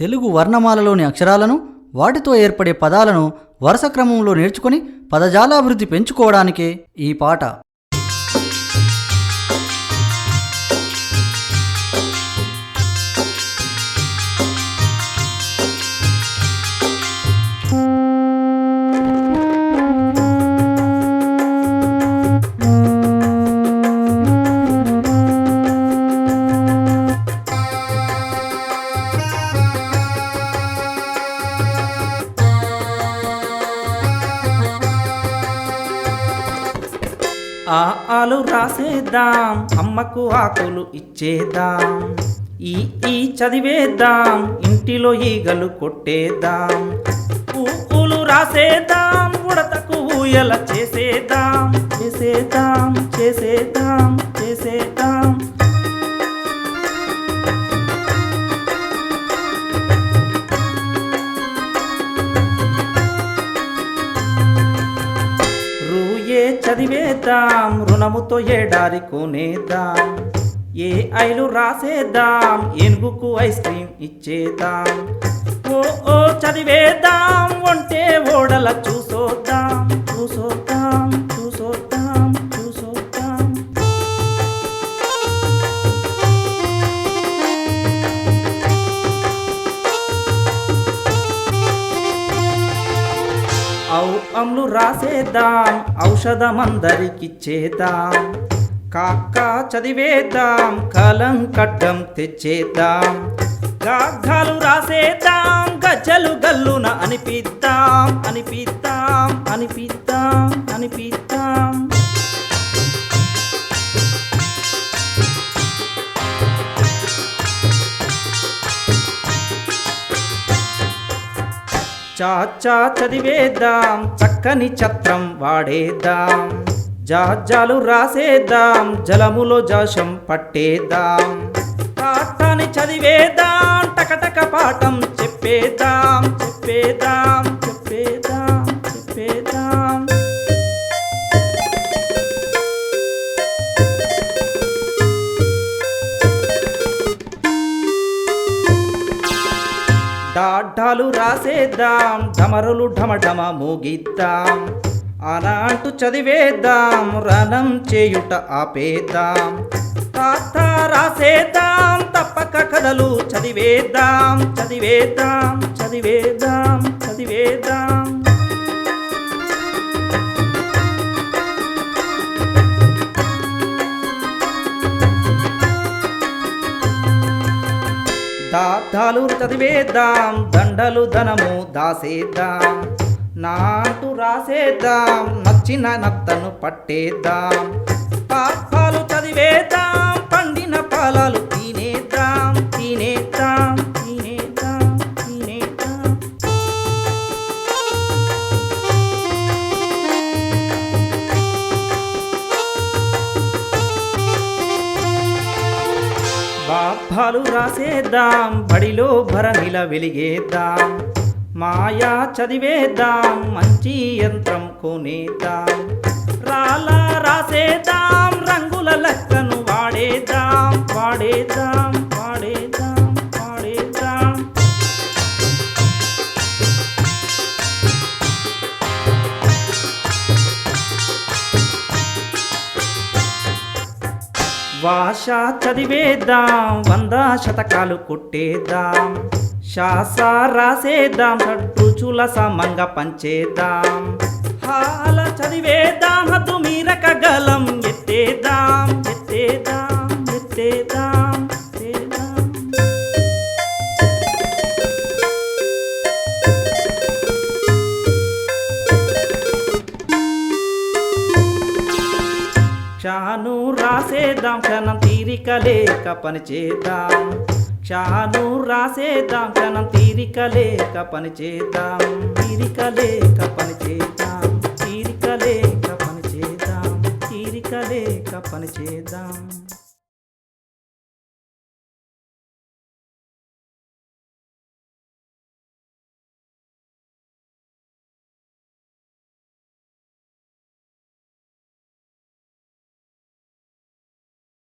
తెలుగు వర్ణమాలలోని అక్షరాలను వాటితో ఏర్పడే పదాలను వరుస క్రమంలో నేర్చుకొని పదజాలాభివృద్ధి పెంచుకోవడానికే ఈ పాట. ఆ ఆలు రాసేద్దాం, అమ్మకు ఆకులు ఇచ్చేద్దాం, ఈ చదివేద్దాం, ఇంటిలో ఈగలు కొట్టేద్దాం, ఊలు రాసేద్దాం, ఉడతకు ఊయల చేసేద్దాం, చేసేద్దాం, చేసేద్దాం, చేసేద్దాం. చదివేద్దాం, రుణముతో ఏడారి కొనేద్దాం, ఏ ఐలు రాసేద్దాం, ఏనుగుకు ఐస్ క్రీమ్ ఇచ్చేద్దాం, ఓ చదివేద్దాం, ఒంటే ఓడల చూసోద్దాం, చూసోద్దాం, చూసోద్దాం, చూసోద్దాం. అమ్లు రాసేద్దాం, ఔషధమందరికిచ్చేద్దాం, కాక్క చదివేద్దాం, కలం కడ్డం తెచ్చేద్దాం, గాఘాలు రాసేద్దాం, గజ్జలు గల్లున అనిపిద్దాం, అనిపిద్దాం, అనిపిద్దాం, అనిపిద్దాం. చాచా చదివేద్దాం, చక్కని ఛత్రం వాడేద్దాం, జాజాలు రాసేద్దాం, జలములో జాషం పట్టేద్దాం, పాఠాన్ని చదివేద్దాం, టకటక పాఠం చెప్పేద్దాం, చెప్పేద్దాం, చెప్పేద్దాం, చెప్పేద్దాం. డాడ్డాలు రాసేద్దాం, ఢమరులు ఢమఢమ మోగిద్దాం, అలాంటూ చదివేద్దాం, రణం చేయుట ఆపేద్దాం, తాత రాసేద్దాం, తప్పక కథలు చదివేద్దాం, చదివేద్దాం, చదివేద్దాం, చదివేద్దాం. దాతాలు చదివేద్దాం, దండలు ధనము దాసేద్దాం, నాటు రాసేద్దాం, నచ్చిన నత్తను పట్టేద్దాం, పాపాలు చదివేద్దాం, పండిన పాలాలు తినేద్దాం, తినేద్దాం, తినేద్దాం, తినేద్దాం. బాపాలు రాసేద్దాం, బడిలో భరణిల వెలిగేద్దాం, మాయా చదివేద్దాం, మంచి యంత్రం కొనేద్దాం, రాలా రాసేద్దాం, రంగుల లెక్కను వాడేద్దాం, వాడేద్దాం, వాడేద్దాం, వాడేద్దాం. భాష చదివేద్దాం, 100 శతకాలు కొట్టేద్దాం, శాస రాసేద్దాం, రుచుల సమంగ పంచేద్దాం, హాల చదివేద్దాం, హద్దు మీరక గలం ఎత్తేద్దాం, ఎత్తేద్దాం, ఎత్తేద్దాం, ఎత్తేద్దాం. క్షాను రాసేద్దాం, క్షణం తీరిక లేక పనిచేద్దాం, క్షాను రాసేద్దాం, క్షణం తీరిక లేక పనిచేద్దాం, తీరిక లేక పనిచేద్దాం, తీరిక లేక పనిచేద్దాం, తీరిక లేక పనిచేద్దాం.